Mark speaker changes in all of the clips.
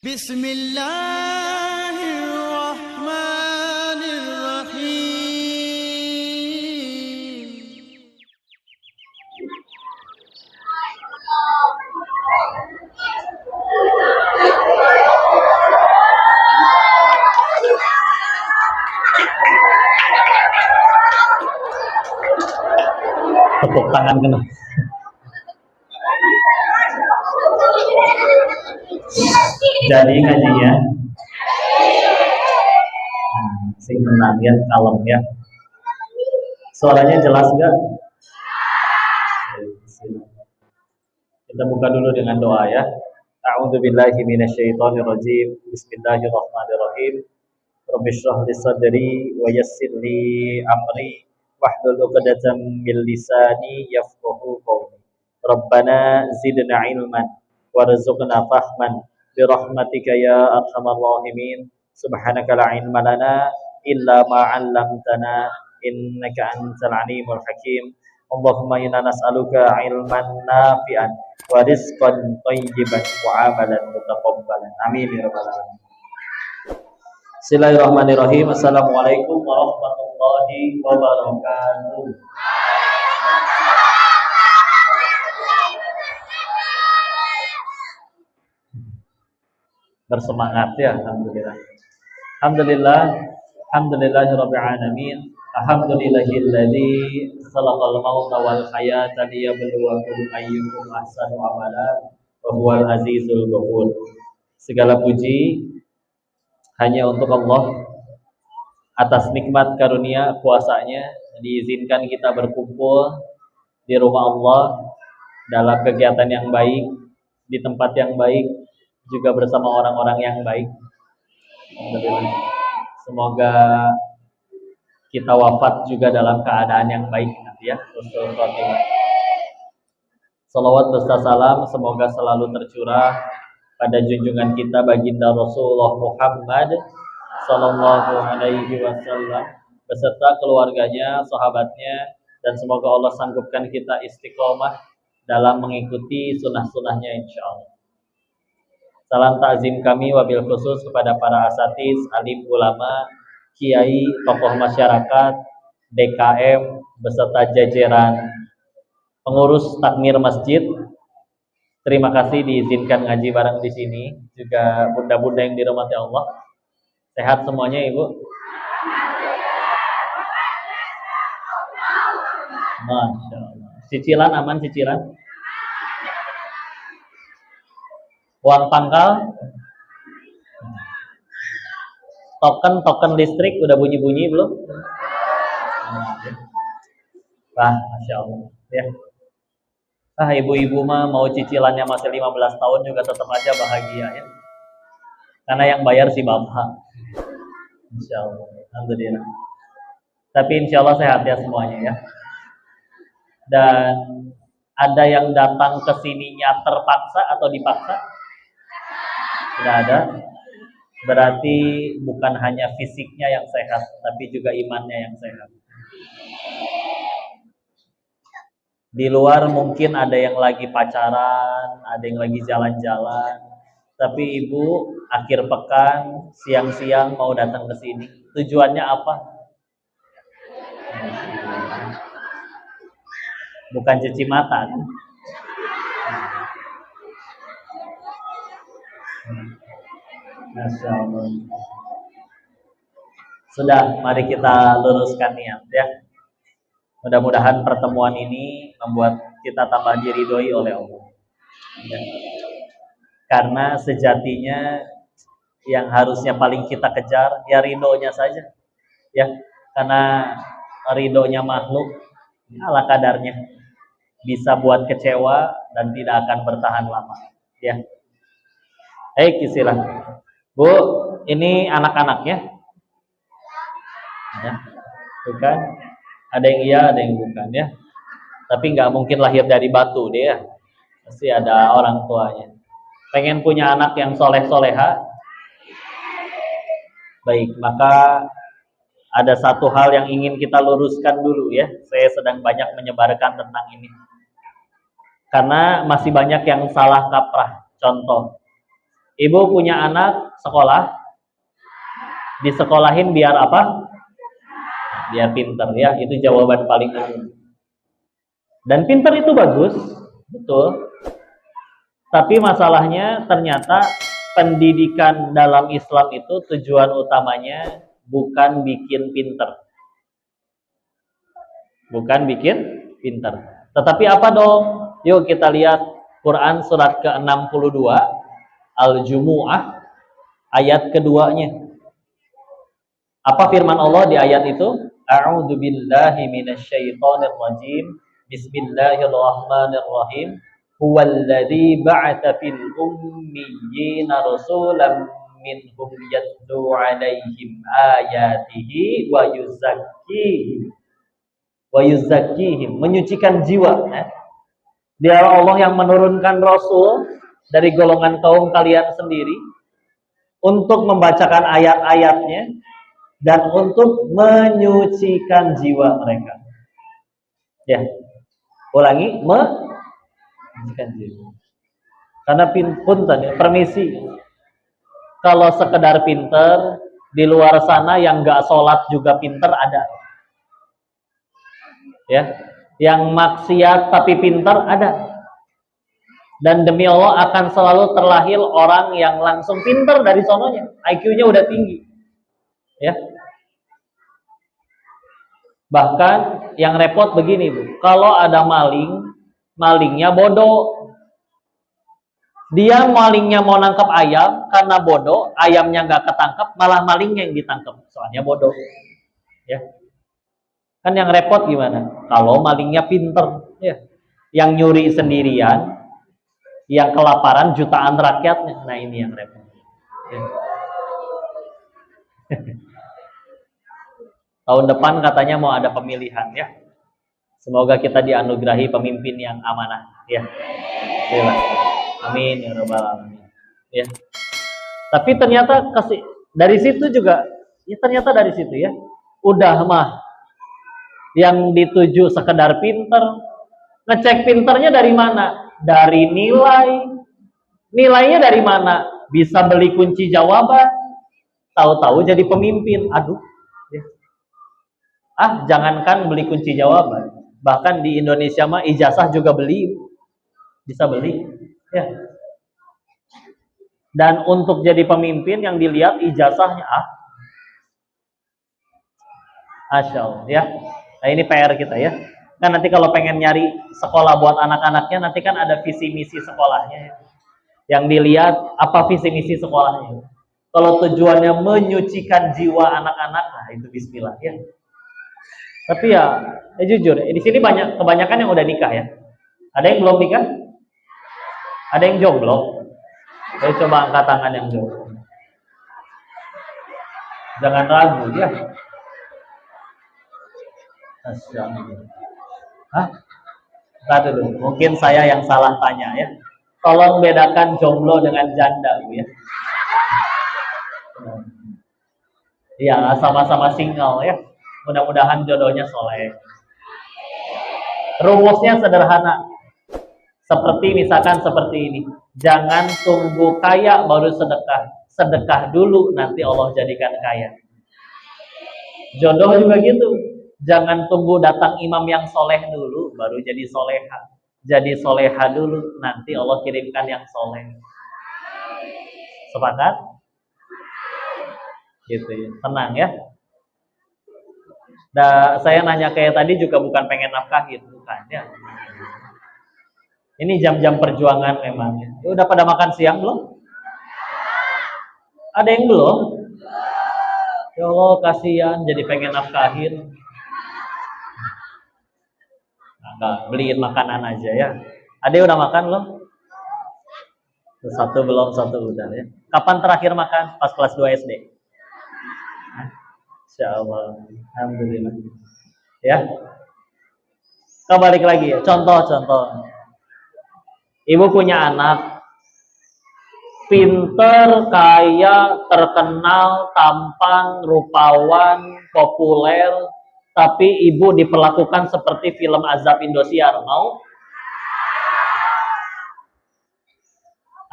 Speaker 1: Bismillahirrahmanirrahim.
Speaker 2: Tepuk tangan kena. Jadi ngajinya sing tenang ya, kalem ya. Suaranya jelas gak? Kita buka dulu dengan doa ya. A'udzubillahi minasyaitonirrajim. Bismillahirrahmanirrahim. Rabbi shrah li sadri wa yassir li amri wahlul 'uqdatam min lisani yafqahu qawli. Rabbana zidna ilman warzuqna fahman bi rahmatika ya arhamar rahimin. Subhanaka la ilma lana illa ma 'allamtana innaka antal alimul hakim. Allahumma inna nas'aluka ilman nafi'an wa rizqan thayyiban wa amalan mutaqabbalan. Amin ya rabbal alamin. Bismillahirrahmanirrahim. Assalamualaikum warahmatullahi wabarakatuh. Bersemangat ya, alhamdulillah. Alhamdulillah, alhamdulillahirabbil alamin. Alhamdulillahilladzi khalaqal mauta wal hayata liyabluwakum ayyukum ahsanu amala wa huwal azizul ghafur. Segala puji hanya untuk Allah atas nikmat karunia kuasanya diizinkan kita berkumpul di rumah Allah dalam kegiatan yang baik, di tempat yang baik, juga bersama orang-orang yang baik. Semoga kita wafat juga dalam keadaan yang baik nanti ya. Salawat beserta salam semoga selalu tercurah pada junjungan kita baginda Rasulullah Muhammad sallallahu alaihi wasallam beserta keluarganya, sahabatnya, dan semoga Allah sanggupkan kita istiqomah dalam mengikuti sunnah-sunnahnya insyaallah. Salam takzim kami wabil khusus kepada para asatiz, alim ulama, kiai, tokoh masyarakat, DKM beserta jajaran pengurus takmir masjid. Terima kasih diizinkan ngaji bareng di sini, juga bunda-bunda yang dirahmati Allah. Sehat semuanya Ibu? Masya Allah. Cicilan aman cicilan? Uang pangkal? Token listrik udah bunyi-bunyi belum? Wah, Masya Allah ya. Ibu-ibu mah mau cicilannya masih 15 tahun juga tetap aja bahagia ya. Karena yang bayar si bapak. Insya Allah, alhamdulillah. Tapi insya Allah sehat ya semuanya ya. Dan ada yang datang ke sininya terpaksa atau dipaksa? Tidak ada. Berarti bukan hanya fisiknya yang sehat, tapi juga imannya yang sehat. Di luar mungkin ada yang lagi pacaran, ada yang lagi jalan-jalan. Tapi Ibu akhir pekan, siang-siang mau datang ke sini. Tujuannya apa? Bukan cuci mata kan? Masya Allah. Sudah, mari kita luruskan niat ya. Mudah-mudahan pertemuan ini membuat kita tambah diridhoi oleh Allah. Ya. Karena sejatinya yang harusnya paling kita kejar ya ridhonya saja. Ya, karena ridhonya makhluk ala kadarnya bisa buat kecewa dan tidak akan bertahan lama. Ya. Istilah. Bu, ini anak-anaknya? Ya. Bukan? Ada yang iya, ada yang bukan ya. Tapi nggak mungkin lahir dari batu dia. Pasti ada orang tuanya. Pengen punya anak yang soleh-soleha? Baik, maka ada satu hal yang ingin kita luruskan dulu ya. Saya sedang banyak menyebarkan tentang ini. Karena masih banyak yang salah kaprah. Contoh, Ibu punya anak sekolah, disekolahin biar apa? Biar pinter ya, itu jawaban paling umum. Dan pinter itu bagus, betul. Tapi masalahnya ternyata pendidikan dalam Islam itu tujuan utamanya bukan bikin pinter. Bukan bikin pinter. Tetapi apa dong? Yuk kita lihat Quran surat ke-62 Al-Jumu'ah ayat keduanya. Apa firman Allah di ayat itu? A'udzu billahi minasyaitonir rajim. Bismillahirrahmanirrahim. Huwallazi ba'atsa fil ummiyina rasulan minhum yatlu 'alaihim ayatihi wa yuzakkihim, menyucikan jiwa. Dia Allah yang menurunkan Rasul dari golongan kaum kalian sendiri untuk membacakan ayat-ayatnya dan untuk menyucikan jiwa mereka. Ya, ulangi, menyucikan jiwa. Karena punten, permisi, kalau sekedar pinter di luar sana yang nggak sholat juga pinter ada. Ya, yang maksiat tapi pinter ada. Dan demi Allah akan selalu terlahir orang yang langsung pinter dari sononya, IQ-nya udah tinggi. Ya. Bahkan yang repot begini, Bu. Kalau ada maling, malingnya bodoh. Dia malingnya mau nangkap ayam karena bodoh, ayamnya nggak ketangkap, malah malingnya yang ditangkap, soalnya bodoh. Ya. Kan yang repot gimana? Kalau malingnya pinter, ya. Yang nyuri sendirian, yang kelaparan jutaan rakyatnya. Nah, ini yang repot. Ya. Tahun depan katanya mau ada pemilihan, ya. Semoga kita dianugerahi pemimpin yang amanah, ya. Amin ya rabbal alamin. Ya. Tapi ternyata dari situ juga, ya ternyata dari situ ya. Udah mah yang dituju sekedar pinter, ngecek pinternya dari mana? Dari nilai. Nilainya dari mana? Bisa beli kunci jawaban. Tahu-tahu jadi pemimpin. Aduh. Ya. Jangankan beli kunci jawaban. Bahkan di Indonesia mah ijazah juga beli. Bisa beli. Ya. Dan untuk jadi pemimpin yang dilihat ijazahnya Masya Allah, ya. Nah, ini PR kita ya. Kan nanti kalau pengen nyari sekolah buat anak-anaknya, nanti kan ada visi misi sekolahnya ya. Yang dilihat apa visi misi sekolahnya. Kalau tujuannya menyucikan jiwa anak-anak, nah itu bismillah ya. Tapi ya jujur, di sini kebanyakan yang udah nikah ya. Ada yang belum nikah? Ada yang jomblo? Saya coba angkat tangan yang jomblo. Jangan ragu ya. Tadi dulu, mungkin saya yang salah tanya ya. Tolong bedakan jomblo dengan janda, Bu ya. Ya, sama-sama single ya. Mudah-mudahan jodohnya soleh. Rumusnya sederhana. Seperti misalkan seperti ini. Jangan tunggu kaya baru sedekah. Sedekah dulu, nanti Allah jadikan kaya. Jodoh juga gitu. Jangan tunggu datang imam yang soleh dulu, baru jadi soleha. Jadi soleha dulu, nanti Allah kirimkan yang soleh. Sepakat? Gitu ya, tenang ya. Saya nanya kayak tadi juga bukan pengen nafkahin, bukan ya. Ini jam-jam perjuangan memang. Ya. Udah pada makan siang belum? Ada yang belum? Ya Allah, kasihan jadi pengen nafkahin. Nah, beliin makanan aja ya. Ade udah makan belum? Satu belum, satu udah ya. Kapan terakhir makan? Pas kelas 2 SD. Insyaallah. Alhamdulillah. Ya. Kembali lagi ya. Contoh. Ibu punya anak pinter, kaya, terkenal, tampan, rupawan, populer, tapi ibu diperlakukan seperti film azab Indosiar, mau?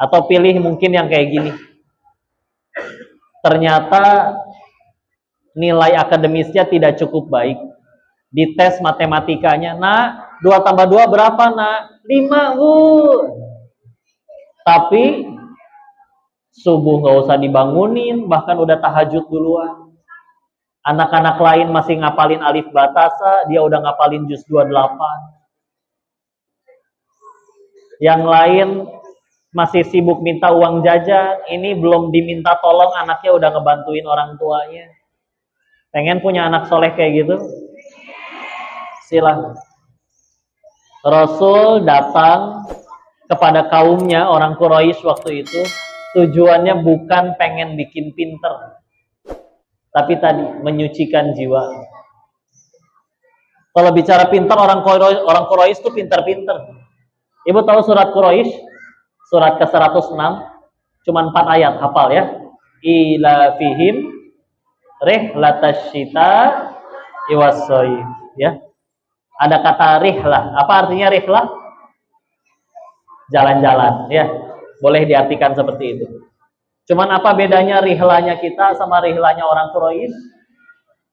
Speaker 2: Atau pilih mungkin yang kayak gini. Ternyata nilai akademisnya tidak cukup baik. Di tes matematikanya, nak, 2 tambah 2 berapa, nak? 5, Bu. Tapi subuh nggak usah dibangunin, bahkan udah tahajud duluan. Anak-anak lain masih ngapalin alif batasa, dia udah ngapalin juz 28. Yang lain masih sibuk minta uang jajan, ini belum diminta tolong, anaknya udah ngebantuin orang tuanya. Pengen punya anak soleh kayak gitu? Silahkan. Rasul datang kepada kaumnya, orang Quraisy waktu itu, tujuannya bukan pengen bikin pinter, tapi tadi menyucikan jiwa. Kalau bicara pinter, orang Quraisy itu pinter-pinter. Ibu tahu surat Quraisy, surat ke-106, cuma 4 ayat, hafal ya. Ila fihim rihlatasyita iwasoy, ya. Ada kata rihlah. Apa artinya rihlah? Jalan-jalan, ya. Boleh diartikan seperti itu. Cuman apa bedanya rihlanya kita sama rihlanya orang Quraisy?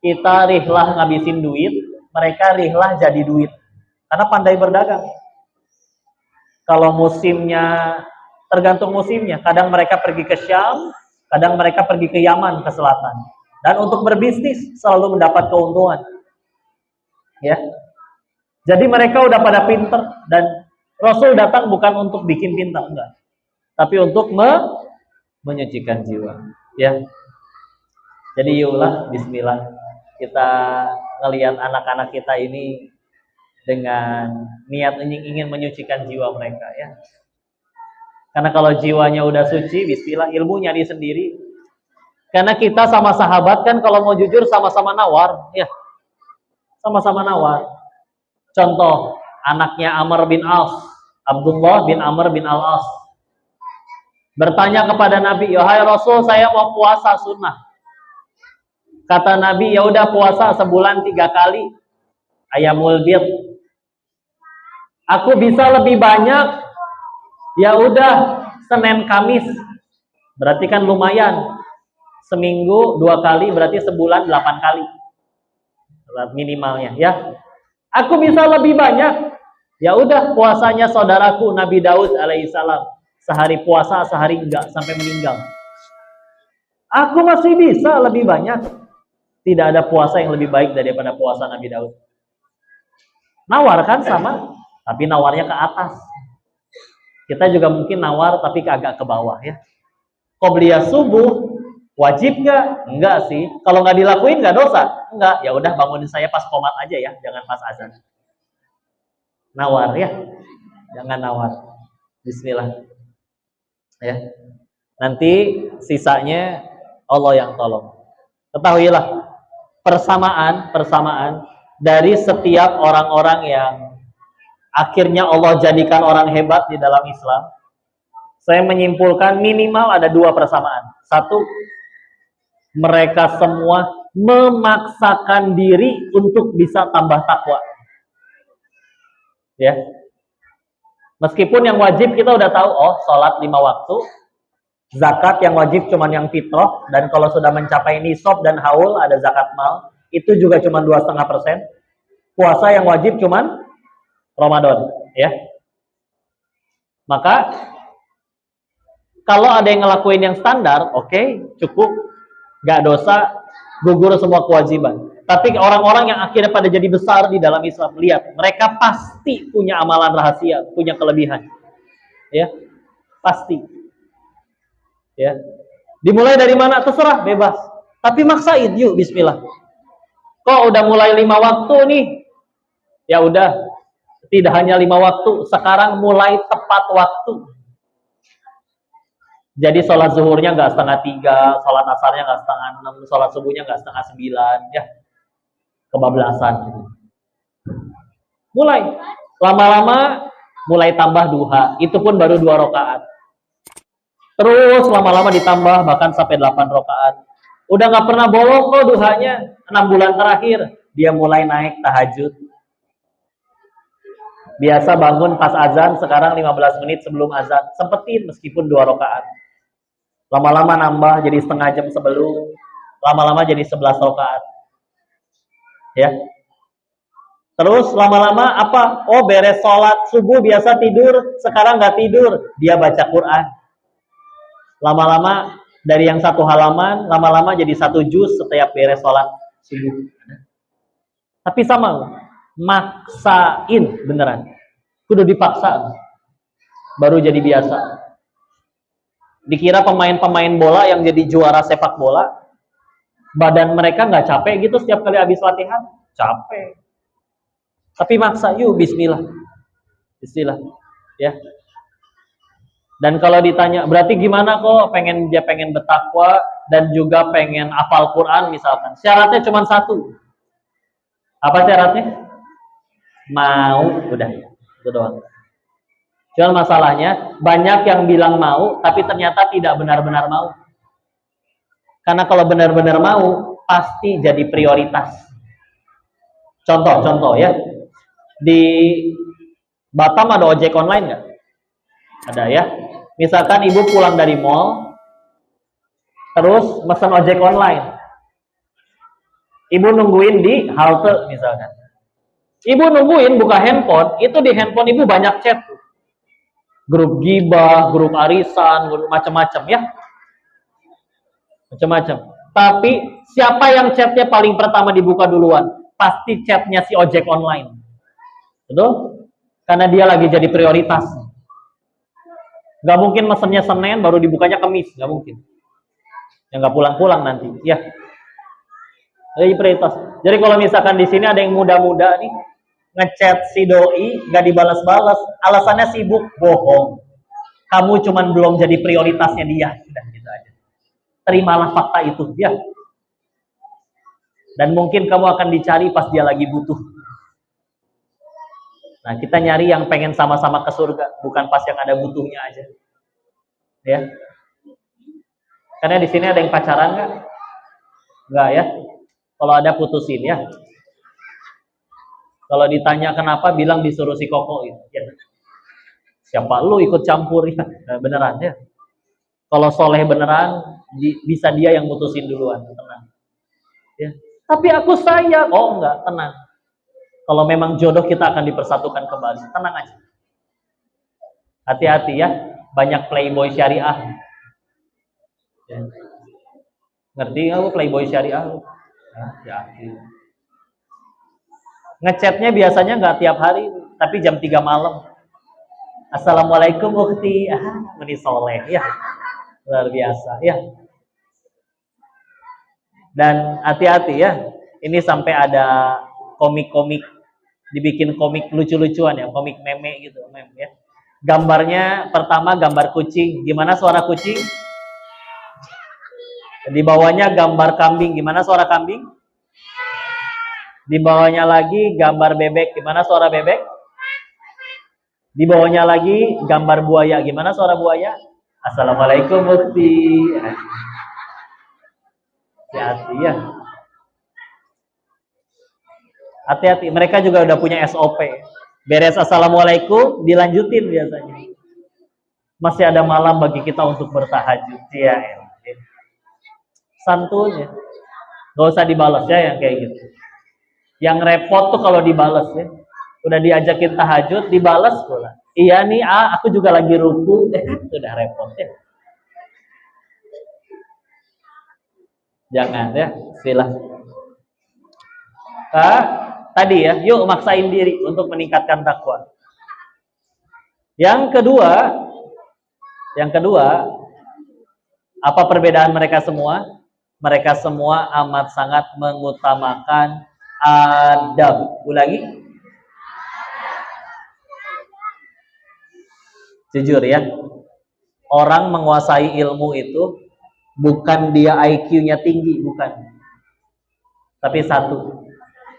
Speaker 2: Kita rihlah ngabisin duit, mereka rihlah jadi duit. Karena pandai berdagang. Kalau musimnya, tergantung musimnya. Kadang mereka pergi ke Syam, kadang mereka pergi ke Yaman, ke selatan. Dan untuk berbisnis selalu mendapat keuntungan. Ya. Jadi mereka udah pada pinter, dan Rasul datang bukan untuk bikin pintar, enggak. Tapi untuk menyucikan jiwa. Ya. Jadi yuklah, bismillah. Kita ngelihat anak-anak kita ini dengan niat ingin menyucikan jiwa mereka, ya. Karena kalau jiwanya udah suci, bismillah, ilmu nyari sendiri. Karena kita sama sahabat kan kalau mau jujur sama-sama nawar, ya. Sama-sama nawar. Contoh, anaknya Amr bin As, Abdullah bin Amr bin Al-As, bertanya kepada Nabi, "Ya Rasul, saya mau puasa sunnah." Kata Nabi, "Ya udah puasa sebulan 3 kali. Ayamul bid. Aku bisa lebih banyak. Ya udah Senin Kamis." Berarti kan lumayan. Seminggu 2 kali, berarti sebulan 8 kali. Minimalnya, ya. Aku bisa lebih banyak. Ya udah puasanya saudaraku Nabi Daud alaihissalam. Sehari puasa, sehari enggak, sampai meninggal. Aku masih bisa lebih banyak. Tidak ada puasa yang lebih baik daripada puasa Nabi Daud. Nawar kan sama, tapi nawarnya ke atas. Kita juga mungkin nawar tapi agak ke bawah, ya. Qobliyah subuh wajib nggak? Enggak sih. Kalau nggak dilakuin nggak dosa? Enggak. Ya udah bangunin saya pas qomat aja ya, jangan pas azan. Nawar ya, jangan nawar. Bismillah. Ya. Nanti sisanya Allah yang tolong. Ketahuilah persamaan dari setiap orang-orang yang akhirnya Allah jadikan orang hebat di dalam Islam. Saya menyimpulkan minimal ada 2 persamaan. 1, mereka semua memaksakan diri untuk bisa tambah takwa. Ya. Meskipun yang wajib kita udah tahu, sholat 5 waktu, zakat yang wajib cuman yang fitrah, dan kalau sudah mencapai nisab dan haul ada zakat mal, itu juga cuman 2,5%. Puasa yang wajib cuman Ramadan, ya. Maka kalau ada yang ngelakuin yang standar, oke, cukup, gak dosa, gugur semua kewajiban. Tapi orang-orang yang akhirnya pada jadi besar di dalam Islam, lihat, mereka pasti punya amalan rahasia, punya kelebihan, ya, pasti. Ya. Dimulai dari mana terserah, bebas. Tapi maksain, yuk bismillah. Kok udah mulai 5 waktu nih? Ya udah, tidak hanya 5 waktu, sekarang mulai tepat waktu. Jadi sholat zuhurnya nggak 2:30, sholat asarnya nggak 5:30, sholat subuhnya nggak 8:30, ya. Kebablasan. Mulai. Lama-lama mulai tambah duha. Itu pun baru 2 rakaat. Terus lama-lama ditambah bahkan sampai 8 rakaat. Udah nggak pernah bolong kok duhanya. 6 bulan terakhir dia mulai naik tahajud. Biasa bangun pas azan, sekarang 15 menit sebelum azan. Sempetin meskipun 2 rakaat. Lama-lama nambah jadi setengah jam sebelum, lama-lama jadi 11 rakaat. Ya. Terus lama-lama apa? Oh, beres sholat subuh biasa tidur, sekarang nggak tidur, dia baca Quran. Lama-lama dari yang 1 halaman, lama-lama jadi 1 juz setiap beres sholat subuh. Tapi sama, maksain beneran. Kudu dipaksa, baru jadi biasa. Dikira pemain-pemain bola yang jadi juara sepak bola, badan mereka nggak capek gitu setiap kali habis latihan? Capek. Tapi maksa, yuk bismillah. Bismillah. Ya. Dan kalau ditanya, berarti gimana kok pengen bertakwa dan juga pengen hafal Quran misalkan. Syaratnya cuma 1. Apa syaratnya? Mau, udah. Itu doang. Cuman masalahnya banyak yang bilang mau tapi ternyata tidak benar-benar mau. Karena kalau benar-benar mau pasti jadi prioritas. Contoh ya. Di Batam ada ojek online nggak? Ada ya. Misalkan ibu pulang dari mall, terus pesan ojek online. Ibu nungguin di halte misalkan. Ibu nungguin buka handphone, itu di handphone ibu banyak chat. Grup gibah, grup arisan, grup macam-macam ya. Macam-macam. Tapi siapa yang chatnya paling pertama dibuka duluan? Pasti chatnya si ojek online. Betul? Karena dia lagi jadi prioritas. Gak mungkin mesennya Senin baru dibukanya Kamis, gak mungkin. Yang gak pulang-pulang nanti, ya. Jadi prioritas. Jadi kalau misalkan di sini ada yang muda-muda nih ngechat si doi gak dibalas-balas, alasannya sibuk, bohong. Kamu cuman belum jadi prioritasnya dia, sudah gitu aja. Terimalah fakta itu, ya. Dan mungkin kamu akan dicari pas dia lagi butuh. Nah, kita nyari yang pengen sama-sama ke surga, bukan pas yang ada butuhnya aja. Ya. Karena di sini ada yang pacaran nggak? Nggak ya. Kalau ada putusin ya. Kalau ditanya kenapa, bilang disuruh si Koko itu. Ya. Siapa lu ikut campur ya? Beneran ya. Kalau soleh beneran, bisa dia yang mutusin duluan, tenang. Ya. Tapi aku sayang. Oh enggak, tenang. Kalau memang jodoh kita akan dipersatukan kembali. Tenang aja. Hati-hati ya. Banyak playboy syariah. Ya. Ngerti nggak playboy syariah? Nah, ya. Ngechatnya biasanya nggak tiap hari, tapi jam 3 malam. Assalamualaikum ukhti. Meni soleh. Ya. Luar biasa. Ya. Dan hati-hati ya. Ini sampai ada komik-komik, dibikin komik lucu-lucuan ya, komik meme gitu, meme ya. Gambarnya pertama gambar kucing, gimana suara kucing? Di bawahnya gambar kambing, gimana suara kambing? Di bawahnya lagi gambar bebek, gimana suara bebek? Di bawahnya lagi gambar buaya, gimana suara buaya? Assalamualaikum mufti. Hati-hati ya. Hati-hati, mereka juga udah punya SOP. Beres assalamualaikum, dilanjutin biasanya. Masih ada malam bagi kita untuk bertahajud. Ya, santun ya. Gak usah dibalas ya yang kayak gitu. Yang repot tuh kalau dibalas ya. Udah diajakin tahajud, dibalas pula. Iya nih, aku juga lagi ruku. Udah repot ya. Jangan ya, silah. Tadi ya, yuk maksain diri untuk meningkatkan takwa. Yang kedua, apa perbedaan mereka semua? Mereka semua amat sangat mengutamakan adab. Ulangi. Jujur ya, orang menguasai ilmu itu bukan dia IQ-nya tinggi, bukan. Tapi satu,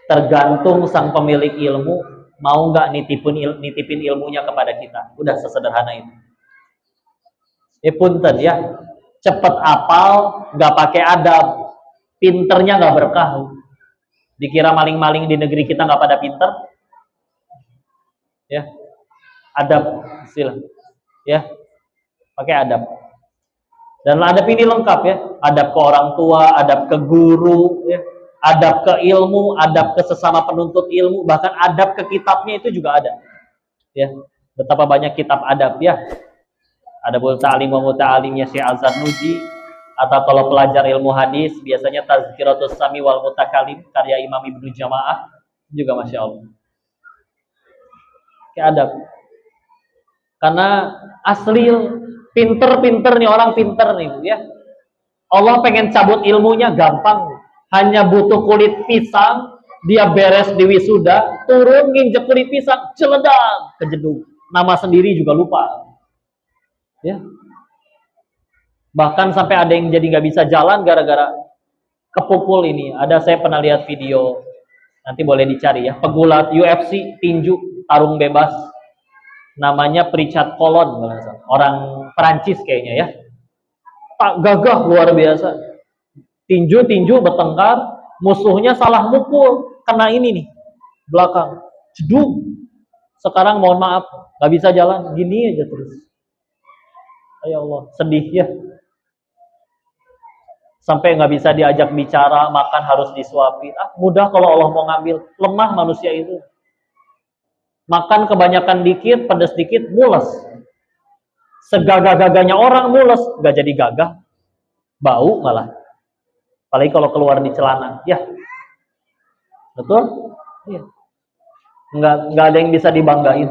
Speaker 2: tergantung sang pemilik ilmu mau nggak nitipin ilmunya kepada kita. Udah sesederhana itu. Punten ya, cepet apal, nggak pakai adab, pinternya nggak berkah. Dikira maling-maling di negeri kita nggak pada pinter, ya. Adab, istilah. Ya, pakai adab. Dan adab ini lengkap ya. Adab ke orang tua, adab ke guru, ya. Adab ke ilmu, adab ke sesama penuntut ilmu, bahkan adab ke kitabnya itu juga ada. Ya, betapa banyak kitab adab ya. Adabul Ta'lim wa Muta'alimnya Syekh Az-Zarnuji, atau kalau pelajar ilmu hadis biasanya Tazkiratus Sami wal Mutakalim karya Imam Ibnu Jamaah juga Masya Allah. Kayak adab. Karena asli pinter nih orang pinter nih ya. Allah pengen cabut ilmunya gampang. Hanya butuh kulit pisang, dia beres di wisuda, turun nginjek kulit pisang, celedak, kejeduk. Nama sendiri juga lupa. Ya. Bahkan sampai ada yang jadi nggak bisa jalan gara-gara kepukul ini. Saya pernah lihat video, nanti boleh dicari ya. Pegulat UFC tinju tarung bebas, namanya Pritchard Colon, orang Perancis kayaknya ya. Tak gagah luar biasa. Tinju bertengkar, musuhnya salah mukul, kena ini nih belakang, jeduk. Sekarang mohon maaf, nggak bisa jalan, gini aja terus. Ya Allah, sedih ya. Sampai nggak bisa diajak bicara, makan harus disuapin. Mudah kalau Allah mau ngambil. Lemah manusia itu. Makan kebanyakan dikit, pedas dikit, mules. Segagah-gagahnya orang mules, nggak jadi gagah, bau malah. Apalagi kalau keluar di celana, ya, betul? Ya. Nggak ada yang bisa dibanggain.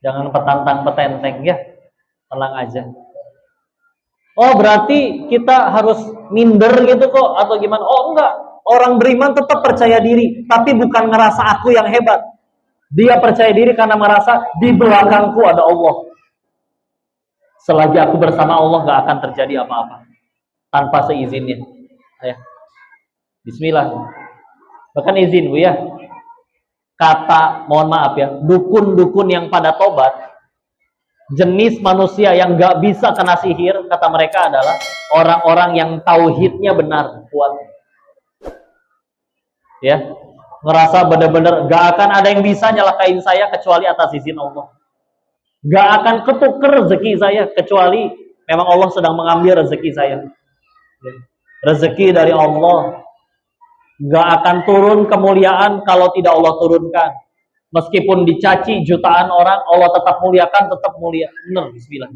Speaker 2: Jangan petantang-petenteng ya, tenang aja. Oh berarti kita harus minder gitu kok atau gimana? Oh enggak, orang beriman tetap percaya diri, tapi bukan ngerasa aku yang hebat. Dia percaya diri karena merasa di belakangku ada Allah. Selagi aku bersama Allah gak akan terjadi apa-apa tanpa seizinnya. Ya. Bismillah. Bahkan izin Bu ya. Kata, mohon maaf ya, dukun-dukun yang pada tobat, jenis manusia yang gak bisa kena sihir, kata mereka adalah orang-orang yang tauhidnya benar, kuat. Ya, ngerasa benar-benar gak akan ada yang bisa nyelakain saya kecuali atas izin Allah. Gak akan ketuker rezeki saya kecuali memang Allah sedang mengambil rezeki saya. Rezeki dari Allah. Gak akan turun kemuliaan kalau tidak Allah turunkan. Meskipun dicaci jutaan orang, Allah tetap muliakan, tetap mulia. Benar, bismillah.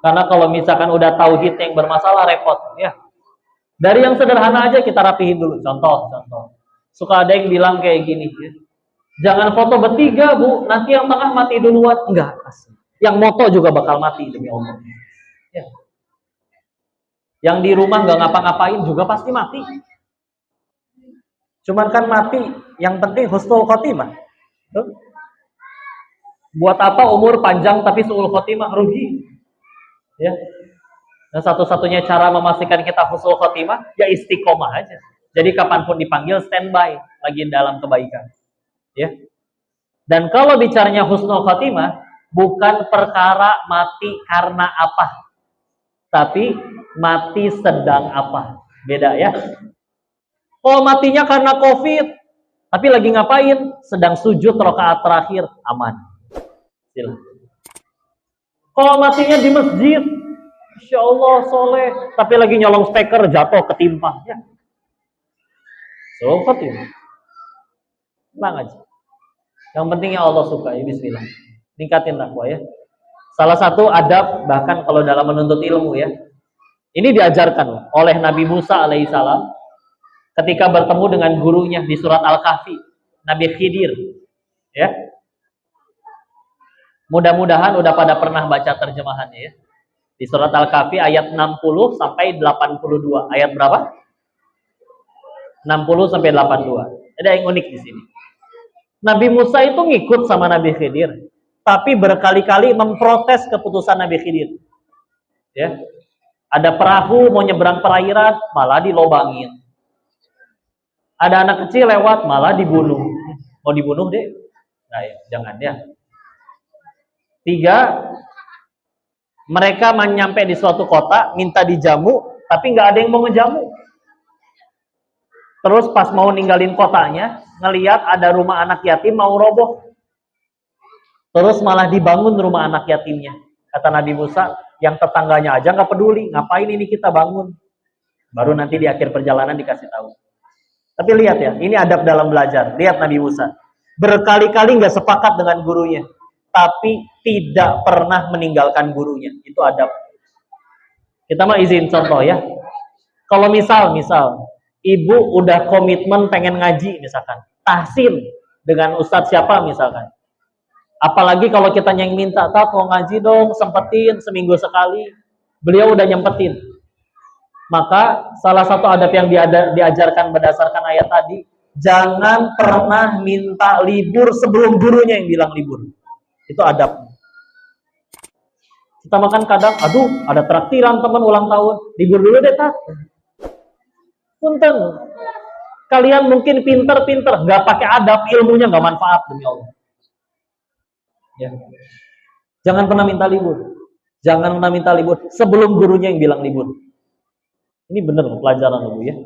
Speaker 2: Karena kalau misalkan udah tauhid yang bermasalah, repot. Ya. Dari yang sederhana aja kita rapihin dulu. Contoh. Suka ada yang bilang kayak gini. Ya. Jangan foto bertiga, Bu. Nanti yang tengah mati duluan. Enggak. Yang moto juga bakal mati demi Allah. Ya. Yang di rumah nggak ngapa-ngapain juga pasti mati. Cuman kan mati, yang penting husnul khotimah. Tuh. Buat apa umur panjang tapi su'ul khotimah, rugi. Ya. Dan satu-satunya cara memastikan kita husnul khotimah, ya istiqomah aja. Jadi kapanpun dipanggil, standby, lagi dalam kebaikan. Ya. Dan kalau bicaranya husnul khotimah, bukan perkara mati karena apa, tapi mati sedang apa. Beda ya. Oh matinya karena COVID, tapi lagi ngapain? Sedang sujud rakaat terakhir, aman. Silahkan. Kalau matinya di masjid, Insya Allah soleh, tapi lagi nyolong speaker jatuh ketimpa, ya. So, Fatimah. Tenang aja. Yang pentingnya Allah suka ya, bismillah. Tingkatin takwa ya. Salah satu adab bahkan kalau dalam menuntut ilmu ya. Ini diajarkan oleh Nabi Musa alaihissalam ketika bertemu dengan gurunya di surat Al-Kahfi, Nabi Khidir. Ya. Mudah-mudahan udah pada pernah baca terjemahannya ya. Di surat Al-Kahfi ayat 60 sampai 82. Ayat berapa? 60 sampai 82. Ada yang unik di sini. Nabi Musa itu ngikut sama Nabi Khidir, tapi berkali-kali memprotes keputusan Nabi Khidir. Ya. Ada perahu mau nyebrang perairan, malah dilobangin. Ada anak kecil lewat, malah dibunuh. Mau dibunuh deh? Nah, ya, jangan ya. 3, mereka menyampai di suatu kota, minta dijamu, tapi nggak ada yang mau ngejamu. Terus pas mau ninggalin kotanya, ngelihat ada rumah anak yatim mau roboh. Terus malah dibangun rumah anak yatimnya. Kata Nabi Musa, yang tetangganya aja nggak peduli, ngapain ini kita bangun? Baru nanti di akhir perjalanan dikasih tahu. Tapi lihat ya, ini adab dalam belajar. Lihat Nabi Musa. Berkali-kali nggak sepakat dengan gurunya. Tapi tidak pernah meninggalkan gurunya. Itu adab. Kita mah izin contoh ya. Kalau misal, ibu udah komitmen pengen ngaji misalkan. Tahsin dengan ustadz siapa misalkan. Apalagi kalau kita yang minta, tak mau ngaji dong, sempetin seminggu sekali. Beliau udah nyempetin. Maka salah satu adab yang diajarkan berdasarkan ayat tadi, jangan pernah minta libur sebelum gurunya yang bilang libur. Itu adab. Kita makan kadang, aduh, ada traktiran teman ulang tahun, libur dulu deh, tak. Punten. Kalian mungkin pinter-pinter, nggak pakai adab, ilmunya nggak manfaat demi Allah. Ya. Jangan pernah minta libur. Jangan pernah minta libur sebelum gurunya yang bilang libur. Ini benar pelajaran Bu ya.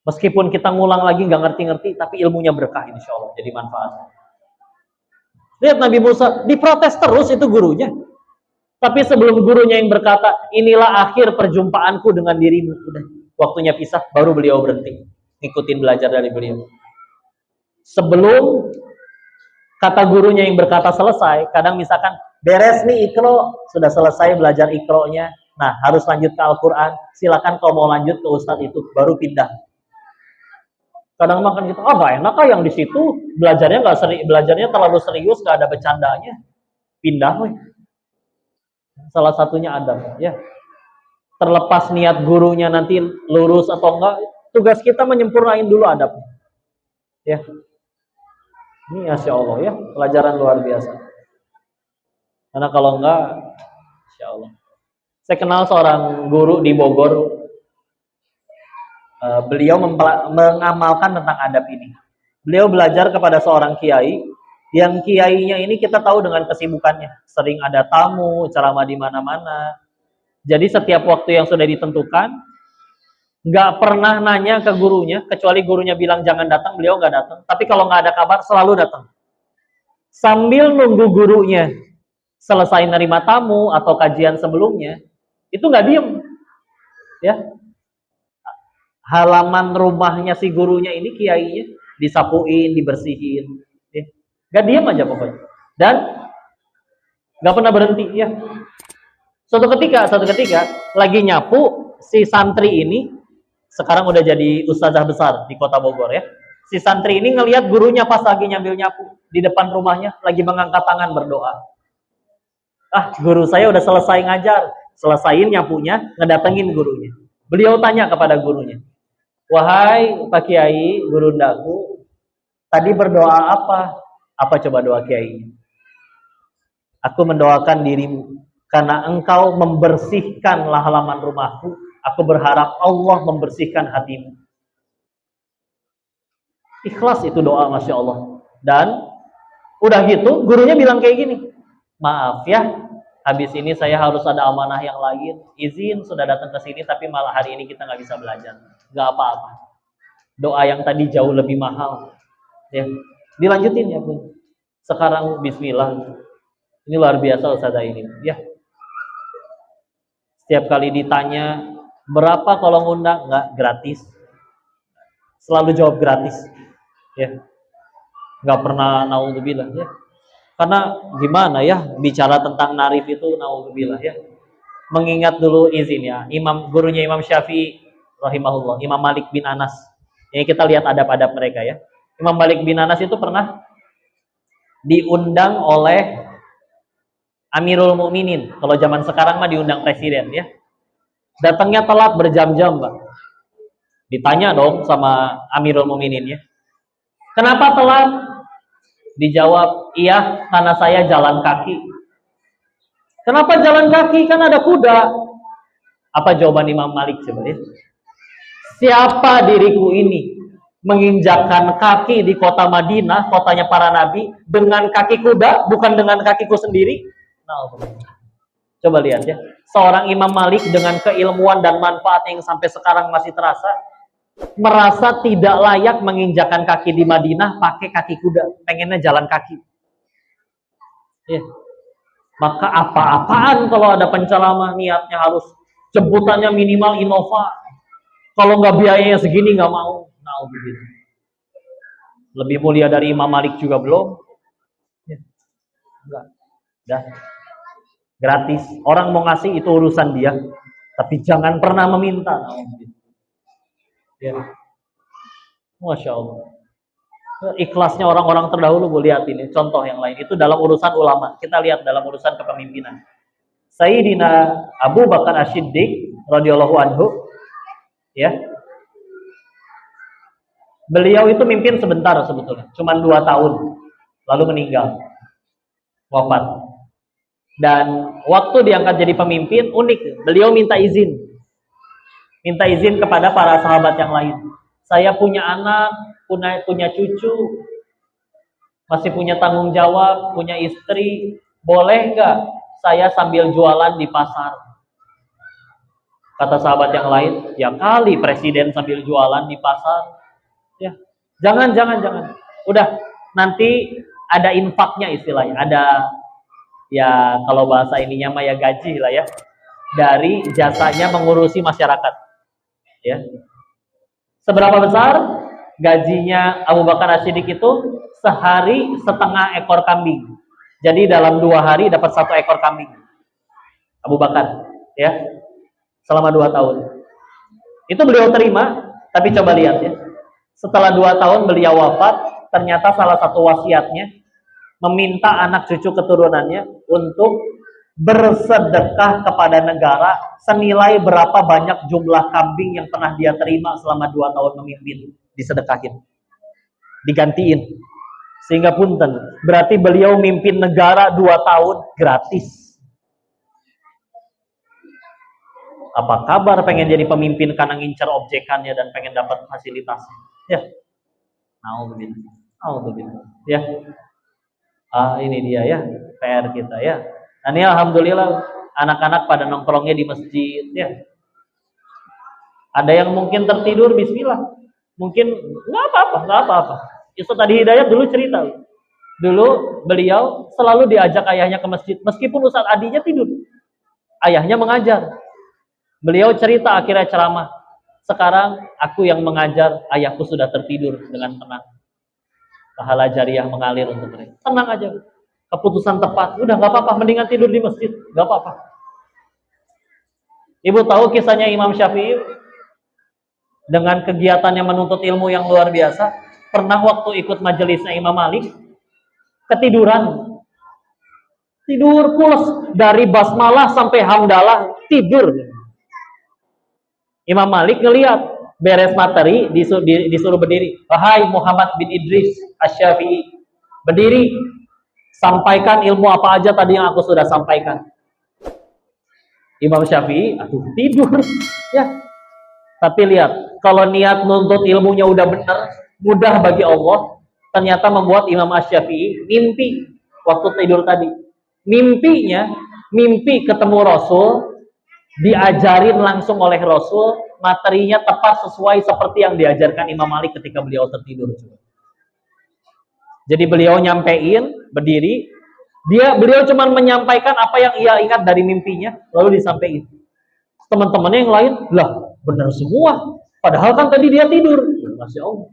Speaker 2: Meskipun kita ngulang lagi nggak ngerti-ngerti, tapi ilmunya berkah insya Allah, jadi manfaat. Lihat Nabi Musa, diprotes terus itu gurunya. Tapi sebelum gurunya yang berkata, inilah akhir perjumpaanku dengan dirimu. Udah, waktunya pisah, baru beliau berhenti. Ngikutin belajar dari beliau. Sebelum kata gurunya yang berkata selesai, kadang misalkan, beres nih ikro, sudah selesai belajar ikronya. Nah, harus lanjut ke Al-Quran. Silakan kalau mau lanjut ke Ustadz itu, baru pindah. Kadang makan gitu, gak enak kah yang di situ belajarnya nggak seri, belajarnya terlalu serius, nggak ada bercandanya. Pindah, weh. Salah satunya ada, ya. Terlepas niat gurunya nanti lurus atau enggak, tugas kita menyempurnain dulu adabnya. Ya. Ini Masya Allah ya, pelajaran luar biasa. Karena kalau enggak, Masya Allah. Saya kenal seorang guru di Bogor. Beliau mengamalkan tentang adab ini. Beliau belajar kepada seorang kiai, yang kiainya ini kita tahu dengan kesibukannya. Sering ada tamu, ceramah di mana-mana. Jadi setiap waktu yang sudah ditentukan, nggak pernah nanya ke gurunya, kecuali gurunya bilang jangan datang, beliau nggak datang. Tapi kalau nggak ada kabar, selalu datang. Sambil nunggu gurunya selesai nerima tamu atau kajian sebelumnya, itu nggak diem, ya. Halaman rumahnya si gurunya ini, kiainya, disapuin, dibersihin, ya. Nggak diem aja pokoknya. Dan nggak pernah berhenti, ya. Suatu ketika lagi nyapu, si santri ini sekarang udah jadi ustazah besar di kota Bogor, ya. Si santri ini ngelihat gurunya pas lagi nyambil nyapu di depan rumahnya, lagi mengangkat tangan berdoa. Guru saya udah selesai ngajar, selesain nyapunya, ngedatengin gurunya. Beliau tanya kepada gurunya, wahai Pak Kiai, guru ndaku, tadi berdoa apa? Apa coba doa Kiai? Aku mendoakan dirimu, karena engkau membersihkanlah halaman rumahku, aku berharap Allah membersihkan hatimu. Ikhlas itu doa, Masya Allah. Dan udah gitu, gurunya bilang kayak gini, maaf ya, habis ini saya harus ada amanah yang lain, izin sudah datang ke sini, tapi malah hari ini kita nggak bisa belajar. Nggak apa-apa. Doa yang tadi jauh lebih mahal. Ya, dilanjutin ya Bu. Sekarang Bismillah. Ini luar biasa Ustazah ini. Ya. Setiap kali ditanya berapa kalau ngundang, nggak gratis. Selalu jawab gratis. Ya. Nggak pernah naudzubillah ya. Karena gimana ya, bicara tentang narif itu naudzubillah ya. Mengingat dulu izin ya, gurunya Imam Syafi'i rahimahullah, Imam Malik bin Anas. Ini kita lihat adab-adab mereka ya. Imam Malik bin Anas itu pernah diundang oleh Amirul Mukminin. Kalau zaman sekarang mah diundang presiden ya. Datangnya telat berjam-jam, Pak. Ditanya dong sama Amirul Mukminin ya. Kenapa telat? Dijawab, iya karena saya jalan kaki. Kenapa jalan kaki? Kan ada kuda. Apa jawaban Imam Malik coba ya? Siapa diriku ini menginjakkan kaki di kota Madinah, kotanya para nabi, dengan kaki kuda, bukan dengan kakiku sendiri? Nah, coba lihat ya. Seorang Imam Malik dengan keilmuan dan manfaat yang sampai sekarang masih terasa, merasa tidak layak menginjakkan kaki di Madinah pakai kaki kuda, pengennya jalan kaki. Ya. Maka apa-apaan kalau ada penceramah niatnya harus jemputannya minimal Innova. Kalau nggak biayanya segini nggak mau. Nah, begitu. Lebih mulia dari Imam Malik juga belum. Ya. Enggak. Dah. Gratis. Orang mau ngasih itu urusan dia. Tapi jangan pernah meminta. Nah, begitu. Ya. Masya Allah. Ikhlasnya orang-orang terdahulu, gue lihat ini contoh yang lain itu dalam urusan ulama. Kita lihat dalam urusan kepemimpinan. Sayyidina Abu Bakar As-Siddiq radhiyallahu anhu, ya, beliau itu mimpin sebentar sebetulnya, cuma 2 tahun, lalu meninggal, wafat. Dan waktu diangkat jadi pemimpin unik, beliau minta izin kepada para sahabat yang lain. Saya punya anak, punya cucu, masih punya tanggung jawab, punya istri, boleh nggak saya sambil jualan di pasar? Kata sahabat yang lain, ya kali presiden sambil jualan di pasar. Ya, jangan. Udah, nanti ada infaknya istilahnya, ada ya kalau bahasa ininya mah ya gaji lah ya, dari jasanya mengurusi masyarakat. Ya, seberapa besar gajinya Abu Bakar As-Siddiq itu? Sehari setengah ekor kambing. Jadi dalam 2 hari dapat 1 ekor kambing. Abu Bakar, ya, selama 2 tahun. Itu beliau terima, tapi coba lihat ya. Setelah 2 tahun beliau wafat, ternyata salah satu wasiatnya meminta anak cucu keturunannya untuk bersedekah kepada negara senilai berapa banyak jumlah kambing yang pernah dia terima selama 2 tahun memimpin, disedekahin, digantiin. Sehingga punten, berarti beliau mimpin negara 2 tahun gratis. Apa kabar pengen jadi pemimpin karena ngincer objekannya dan pengen dapat fasilitas? Ya, begitu. Ya, ini dia ya PR kita ya. Nah, ini alhamdulillah anak-anak pada nongkrongnya di masjid ya. Ada yang mungkin tertidur, bismillah. Mungkin nggak apa-apa. Ustaz tadi Hidayat dulu cerita. Dulu beliau selalu diajak ayahnya ke masjid, meskipun Ustaz Adinya tidur. Ayahnya mengajar. Beliau cerita akhirnya ceramah. Sekarang aku yang mengajar, ayahku sudah tertidur dengan tenang. Pahala jariah mengalir untuk mereka. Tenang aja. Keputusan tepat. Udah nggak apa-apa, mendingan tidur di masjid. Nggak apa-apa. Ibu tahu kisahnya Imam Syafi'i dengan kegiatannya menuntut ilmu yang luar biasa. Pernah waktu ikut majelisnya Imam Malik ketiduran. Tidur pulas dari basmalah sampai hamdalah, tidur. Imam Malik ngelihat beres materi, disuruh berdiri. Wahai Muhammad bin Idris Asy-Syafi'i, berdiri, sampaikan ilmu apa aja tadi yang aku sudah sampaikan. Imam Syafi'i, tidur. Ya. Tapi lihat, kalau niat nuntut ilmunya udah benar, mudah bagi Allah, ternyata membuat Imam Asy-Syafi'i mimpi waktu tidur tadi. Mimpi ketemu Rasul, diajarin langsung oleh Rasul, materinya tepat sesuai seperti yang diajarkan Imam Malik ketika beliau tertidur. Jadi beliau nyampein, berdiri, beliau cuma menyampaikan apa yang ia ingat dari mimpinya, lalu disampaikan. Teman-temannya yang lain, lah benar semua, padahal kan tadi dia tidur. Masya Allah.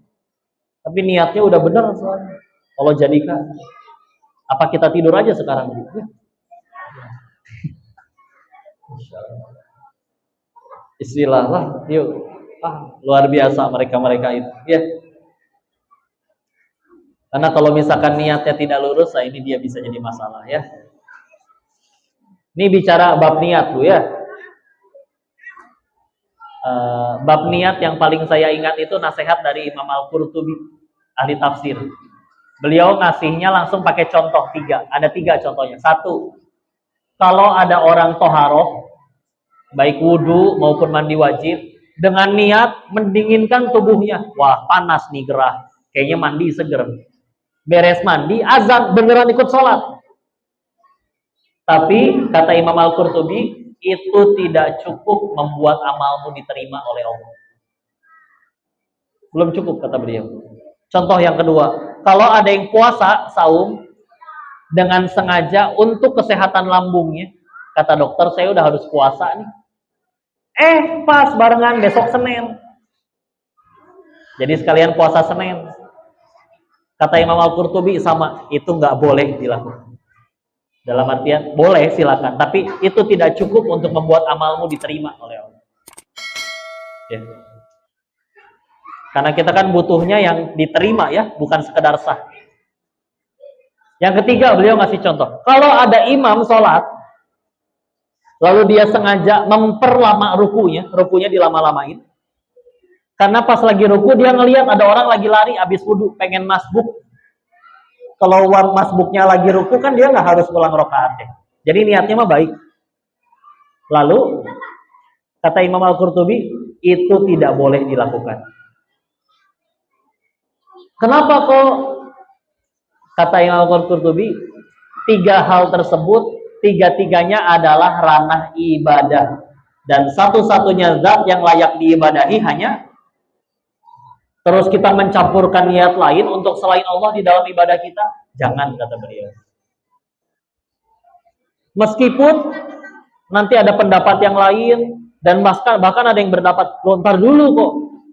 Speaker 2: Tapi niatnya udah benar soalnya. Allah jadikan. Apa kita tidur aja sekarang? Ya. Istilah lah, yuk. Luar biasa mereka itu. Ya. Karena kalau misalkan niatnya tidak lurus, nah ini dia bisa jadi masalah ya. Ini bicara bab niat tuh ya. Bab niat yang paling saya ingat itu nasihat dari Imam Al-Qurtubi, ahli tafsir. Beliau ngasihnya langsung pakai contoh 3. Ada 3 contohnya. 1, kalau ada orang toharoh, baik wudu maupun mandi wajib, dengan niat mendinginkan tubuhnya. Wah, panas nih, gerah. Kayaknya mandi seger. Beres mandi, azan, beneran ikut sholat. Tapi, kata Imam Al-Qurtubi, itu tidak cukup membuat amalmu diterima oleh Allah. Belum cukup, kata beliau. Contoh yang kedua, kalau ada yang puasa, saum, dengan sengaja untuk kesehatan lambungnya. Kata dokter, saya udah harus puasa nih. Pas barengan besok Senin. Jadi sekalian puasa Senin. Kata Imam Al-Qurtubi sama, itu nggak boleh dilakukan. Dalam artian, boleh silakan, tapi itu tidak cukup untuk membuat amalmu diterima oleh Allah. Ya. Karena kita kan butuhnya yang diterima ya, bukan sekedar sah. Yang ketiga, beliau ngasih contoh. Kalau ada imam sholat, lalu dia sengaja memperlama rukunya dilama-lamain. Karena pas lagi ruku dia ngelihat ada orang lagi lari abis wudu, pengen masbuk. Kalau masbuknya lagi ruku kan dia nggak harus ulang rakaat deh. Jadi niatnya mah baik. Lalu kata Imam Al-Qurtubi, itu tidak boleh dilakukan. Kenapa kok? Kata Imam Al-Qurtubi, 3 hal tersebut, 3-tiganya adalah ranah ibadah. Dan satu-satunya zat yang layak diibadahi hanya, terus kita mencampurkan niat lain untuk selain Allah di dalam ibadah kita, jangan, kata beliau. Meskipun nanti ada pendapat yang lain, dan bahkan ada yang berpendapat, lontar dulu kok,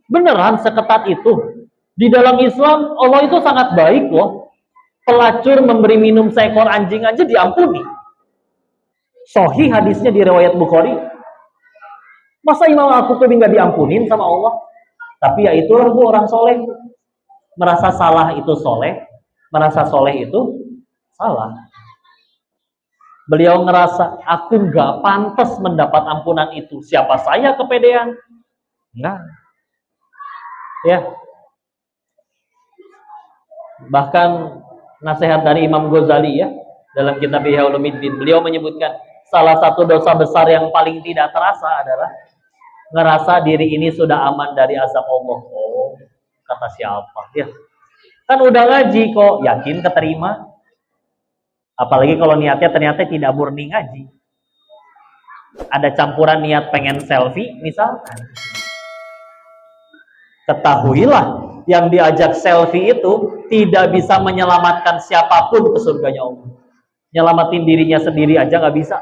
Speaker 2: beneran seketat itu? Di dalam Islam, Allah itu sangat baik loh. Pelacur memberi minum seekor anjing aja diampuni. Sahih hadisnya di riwayat Bukhari. Masa Imam Al-Qurtubi nggak diampunin sama Allah? Tapi ya itulah bu, orang soleh. Merasa salah itu soleh, merasa soleh itu salah. Beliau ngerasa, aku nggak pantas mendapat ampunan itu. Siapa saya kepedean? Enggak. Ya. Bahkan nasihat dari Imam Ghazali ya, dalam kitab Ihya Ulumuddin, beliau menyebutkan salah satu dosa besar yang paling tidak terasa adalah ngerasa diri ini sudah aman dari azab Allah. Oh, kata siapa? Ya, kan udah ngaji kok, yakin keterima? Apalagi kalau niatnya ternyata tidak murni ngaji. Ada campuran niat pengen selfie misalkan. Ketahuilah, yang diajak selfie itu tidak bisa menyelamatkan siapapun ke surganya Allah. Nyelamatin dirinya sendiri aja nggak bisa.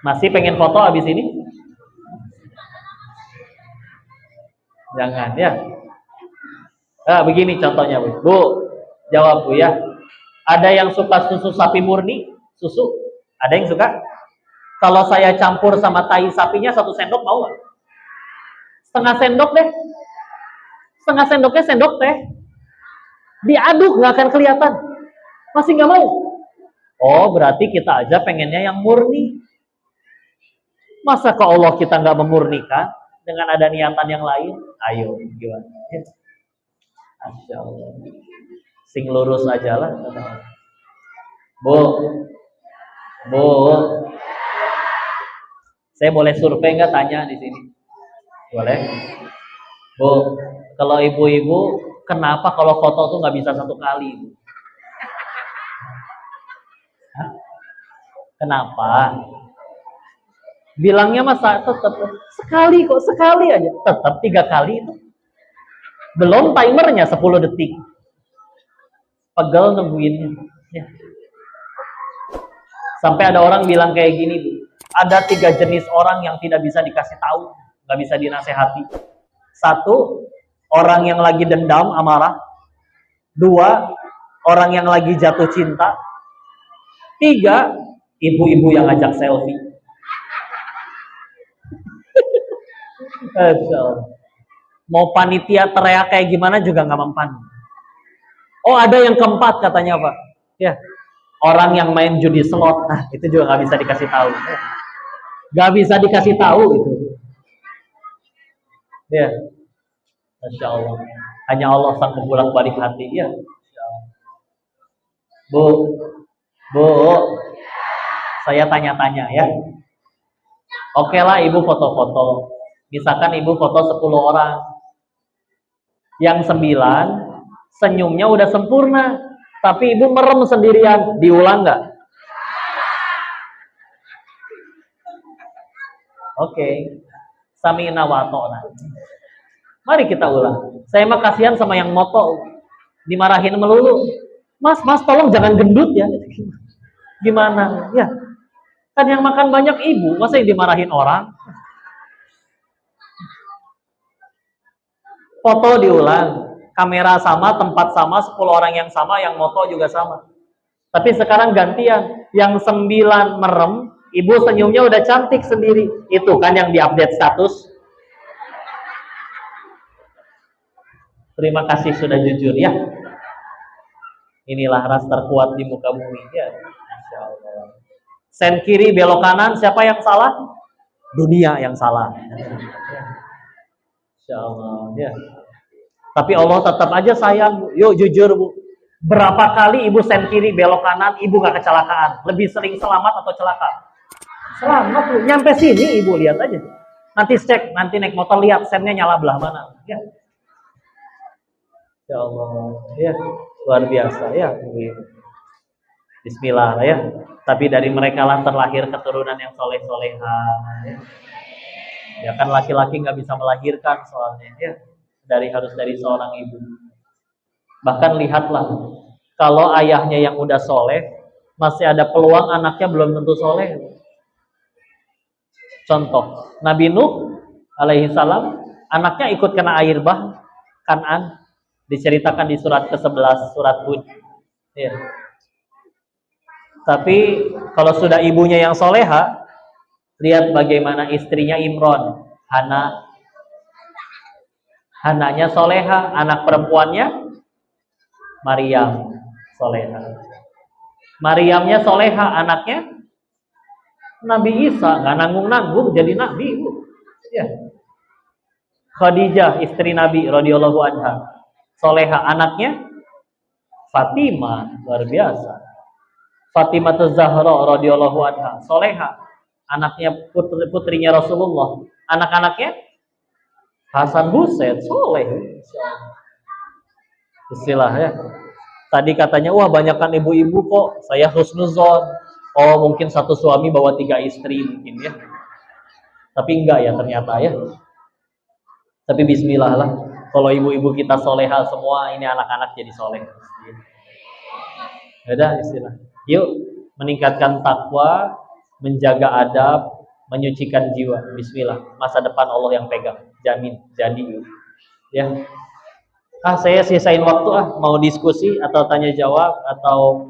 Speaker 2: Masih pengen foto abis ini? Jangan ya. Nah, begini contohnya Bu. Bu, jawab Bu ya. Ada yang suka susu sapi murni? Susu? Ada yang suka? Kalau saya campur sama tai sapinya 1 sendok mau nggak? Setengah sendok deh. Setengah sendoknya sendok teh. Diaduk nggak akan kelihatan. Masih nggak mau? Oh, berarti kita aja pengennya yang murni. Masa ke Allah kita nggak memurnikan dengan ada niatan yang lain? Ayo, gimana? Masya Allah. Sing lurus aja lah. Bu, Bu, saya boleh survei nggak tanya di sini? Boleh? Bu, kalau ibu-ibu, kenapa kalau foto tuh nggak bisa 1 kali? Hah? Kenapa? Bilangnya masa tetap sekali kok, sekali aja. Tetap 3 kali itu. Belum timernya 10 detik. Pegel nungguin. Ya. Sampai ada orang bilang kayak gini, Bu. Ada 3 jenis orang yang tidak bisa dikasih tahu, nggak bisa dinasehati. 1, orang yang lagi dendam, amarah. 2, orang yang lagi jatuh cinta. 3, ibu-ibu yang ngajak selfie. Mau panitia teriak kayak gimana juga nggak mempan. Oh, ada yang keempat katanya Pak. Ya, orang yang main judi slot. Nah, itu juga nggak bisa dikasih tahu. Nggak bisa dikasih tahu itu. Ya, Masya Allah. Hanya Allah sang pembolak balik hati. Ya, Bu, Bu, saya tanya-tanya ya. Oke lah ibu foto-foto. Misalkan ibu foto 10 orang. Yang 9 senyumnya udah sempurna, tapi ibu merem sendirian. Diulang nggak? Oke. Sami'na wa ata'na. Mari kita ulang. Saya mah kasihan sama yang moto. Dimarahin melulu. Mas tolong jangan gendut ya. Gimana? Ya, kan yang makan banyak ibu, masa yang dimarahin orang? Foto diulang, kamera sama, tempat sama, 10 orang yang sama, yang moto juga sama. Tapi sekarang gantian, yang 9 merem, ibu senyumnya udah cantik sendiri. Itu kan yang diupdate status. Terima kasih sudah jujur ya. Inilah ras terkuat di muka bumi ya. Masya Allah. Sen kiri belok kanan, siapa yang salah? Dunia yang salah. Masya Allah ya. Tapi Allah tetap aja sayang. Yuk jujur bu. Berapa kali ibu sen kiri belok kanan, ibu gak kecelakaan? Lebih sering selamat atau celaka? Selamat bu. Nyampe sini ibu lihat aja. Nanti cek, nanti naik motor lihat sennya nyala belah mana. Ya. Ya Allah, ya luar biasa ya. Bismillah ya. Tapi dari mereka lah terlahir keturunan yang soleh-soleha. Ya kan laki-laki nggak bisa melahirkan soalnya ya. Harus dari seorang ibu. Bahkan lihatlah, kalau ayahnya yang udah soleh, masih ada peluang anaknya belum tentu soleh. Contoh, Nabi Nuh alaihi salam, anaknya ikut kena air bah, Kan'an, diceritakan di surat ke-11, surat Hud. Ya. Tapi kalau sudah ibunya yang soleha, lihat bagaimana istrinya Imron, Hananya soleha, anak perempuannya Maryam soleha. Maryamnya soleha, anaknya Nabi Isa, nggak nanggung-nanggung jadi nabi. Ya. Khadijah istri Nabi radhiyallahu anha, soleha, anaknya Fatimah, luar biasa. Fatimah Zahra radhiyallahu anha, soleha, anaknya putrinya Rasulullah. Anak-anaknya Hasan Husain, soleh. Istilah ya. Tadi katanya, wah banyakkan ibu-ibu kok. Saya husnuzon. Oh mungkin satu suami bawa 3 istri mungkin ya. Tapi enggak ya ternyata ya. Tapi bismillah lah. Kalau ibu-ibu kita soleha semua, ini anak-anak jadi soleh. Ada istilah. Yuk meningkatkan takwa, menjaga adab, menyucikan jiwa. Bismillah. Masa depan Allah yang pegang. Jamin. Jadi ya. Saya sisain waktu mau diskusi atau tanya jawab, atau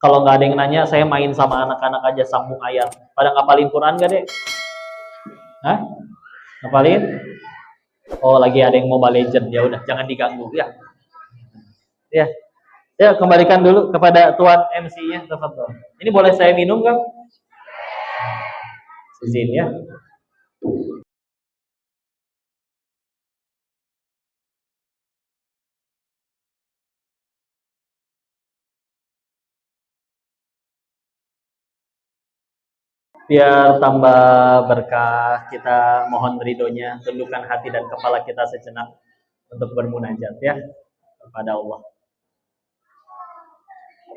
Speaker 2: kalau nggak ada yang nanya saya main sama anak-anak aja sambung ayat. Pada ngapalin Quran gak deh? Hah? Ngapalin? Oh lagi ada yang Mobile Legend, ya udah jangan diganggu ya. Ya, ya kembalikan dulu kepada tuan MC-nya. Ini boleh saya minum kan? Izin ya. Biar tambah berkah, kita mohon ridhonya, tundukkan hati dan kepala kita sejenak untuk bermunajat ya kepada Allah.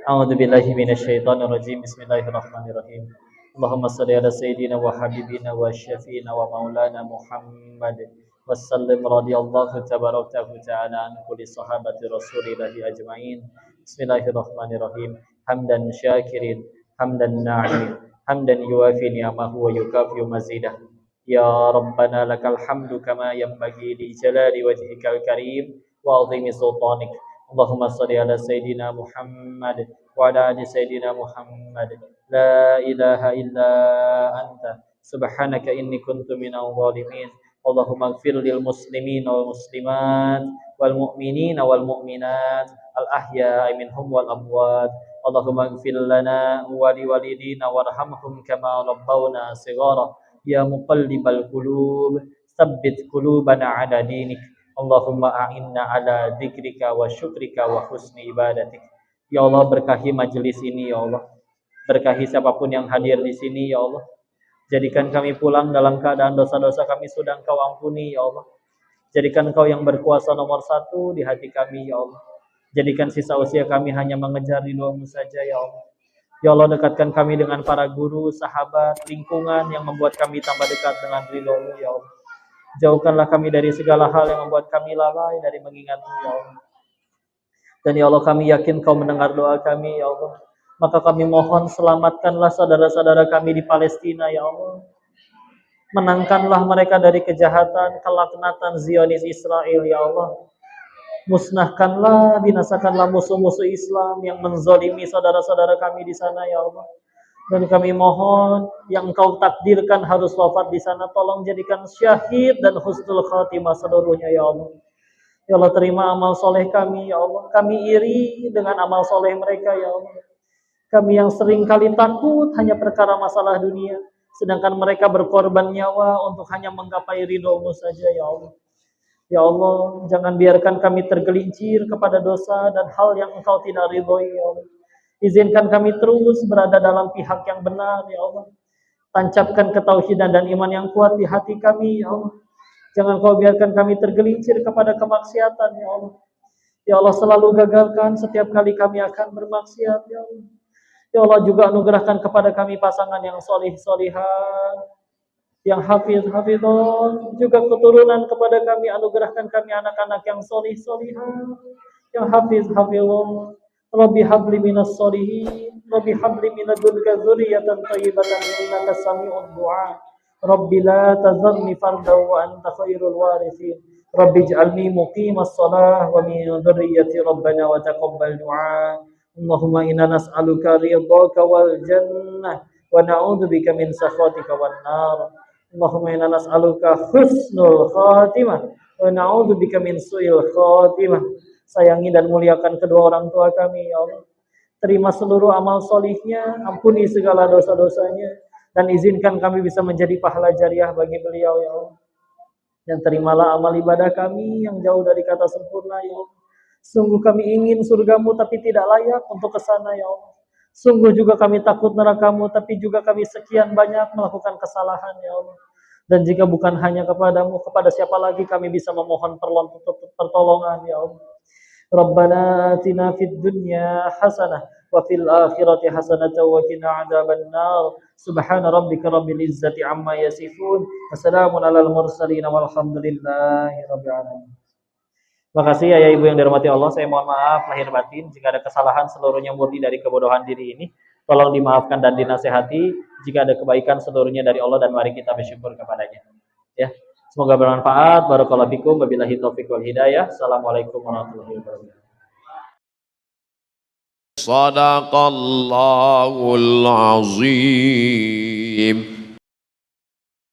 Speaker 2: A'udzubillahi minasyaitonir rajim. Bismillahirrahmanirrahim. Allahumma shalli ala sayyidina wa habibina wa syafiina wa maulana Muhammad wa sallim radhiyallahu tabaraka wa ta'ala an kulli sahabati rasulillahi ajmain. Bismillahirrahmanirrahim. Hamdan syakirin, hamdan na'imin, hamdan yuwafi ni'amahu wa yukafi mazidah. Ya Rabbana lakal hamdu kama yanbaghi li jalali wajhikal karim wa 'azimi sultanik. Allahumma shalli ala sayyidina Muhammad wa ala ali sayyidina Muhammad. La ilaha illa anta subhanaka inni kuntu minal zalimin. Allahumma ighfir lil muslimin wal muslimat wal mu'minin wal mu'minat al ahya'i minhum wal amwat. Allahumma ighfir lana wa li walidina warhamhum kama rabbawna shighara. Ya muqallibal qulub tsabbit qulubana ala dinik. Allahumma a'inna ala dzikrika wa syukrika wa husni ibadatik. Ya Allah, berkahi majelis ini ya Allah. Berkahi siapapun yang hadir di sini ya Allah. Jadikan kami pulang dalam keadaan dosa-dosa kami sudah Engkau ampuni ya Allah. Jadikan Engkau yang berkuasa nomor 1 di hati kami ya Allah. Jadikan sisa usia kami hanya mengejar ridho-Mu saja ya Allah. Ya Allah, dekatkan kami dengan para guru, sahabat, lingkungan yang membuat kami tambah dekat dengan ridho-Mu ya Allah. Jauhkanlah kami dari segala hal yang membuat kami lalai dari mengingat-Mu ya Allah. Dan ya Allah, kami yakin Kau mendengar doa kami, ya Allah. Maka kami mohon selamatkanlah saudara-saudara kami di Palestina, ya Allah. Menangkanlah mereka dari kejahatan, kelaknatan Zionis Israel, ya Allah. Musnahkanlah, binasakanlah musuh-musuh Islam yang menzalimi saudara-saudara kami di sana, ya Allah. Dan kami mohon yang Kau takdirkan harus wafat di sana, tolong jadikan syahid dan husnul khatimah seluruhnya, ya Allah. Ya Allah, terima amal soleh kami, ya Allah. Kami iri dengan amal soleh mereka, ya Allah. Kami yang sering kali takut hanya perkara masalah dunia, sedangkan mereka berkorban nyawa untuk hanya menggapai ridho-Mu saja, ya Allah. Ya Allah, jangan biarkan kami tergelincir kepada dosa dan hal yang Engkau tidak ridhoi, ya Allah. Izinkan kami terus berada dalam pihak yang benar, ya Allah. Tancapkan ketauhidan dan iman yang kuat di hati kami, ya Allah. Jangan Kau biarkan kami tergelincir kepada kemaksiatan, ya Allah. Ya Allah, selalu gagalkan setiap kali kami akan bermaksiat, ya Allah. Ya Allah, juga anugerahkan kepada kami pasangan yang solih solihah, yang hafidhon, juga keturunan kepada kami, anugerahkan kami anak-anak yang solih solihah, yang hafidhon. Rabbi habli minas solihin, Rabbi habli minadunka dzurriyyatan thayyibatan innaka sami'ud du'a. Rabbi la tazarni fardan wa anta khairul warithin. Rabbi ij'alni muqimas shalah wa min dzurriyyati rabbana wa taqabbal du'a. Allahumma inna nas'aluka ridhaka wal jannah wa na'udzubika min sakhatika wan nar. Allahumma inna nas'aluka husnul khatimah wa na'udzubika min su'il khatimah. Sayangi dan muliakan kedua orang tua kami, ya Allah. Terima seluruh amal solihnya, ampuni segala dosa-dosanya, dan izinkan kami bisa menjadi pahala jariah bagi beliau, ya Allah. Dan terimalah amal ibadah kami yang jauh dari kata sempurna, ya Allah. Sungguh kami ingin surgamu tapi tidak layak untuk ke sana, ya Allah. Sungguh juga kami takut nerakamu, tapi juga kami sekian banyak melakukan kesalahan, ya Allah. Dan jika bukan hanya kepadamu, kepada siapa lagi kami bisa memohon pertolongan, ya Allah. Rabbana atina fid dunya hasanah wa fil akhirati hasanah wa qina adzaban nar. Subhana rabbika rabbil izzati amma yasifun. Wassalamun alal mursalin walhamdulillahi rabbil alamin. Makasih ya Ibu yang dirahmati Allah. Saya mohon maaf lahir batin jika ada kesalahan, seluruhnya murni dari kebodohan diri ini. Tolong dimaafkan dan dinasehati. Jika ada kebaikan, seluruhnya dari Allah, dan mari kita bersyukur kepadanya. Ya. Semoga bermanfaat. Barakallahu fikum. Wabillahi taufiq wal hidayah. Assalamualaikum warahmatullahi wabarakatuh. Shadaqallahul azim.